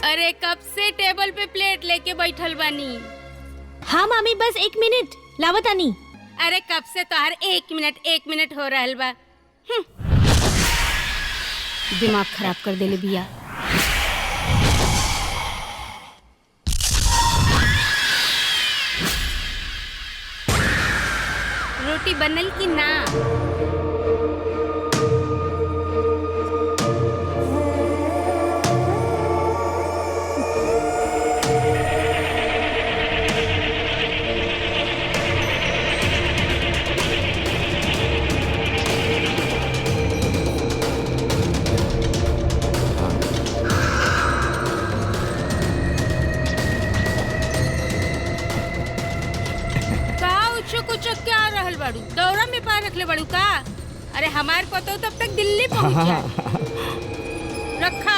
अरे कब से टेबल पे प्लेट लेके बैठल बानी। हाँ मामी बस 1 मिनट लावत आनी। अरे कब से तो हर 1 मिनट हो रहल बा। दिमाग खराब कर देले बिया। रोटी बनल की ना? कुछ क्या रहल बाड़ू? दौरा में पार रखले बाड़ू का? अरे हमार पतो तब तक दिल्ली पहुंच जाए। रखा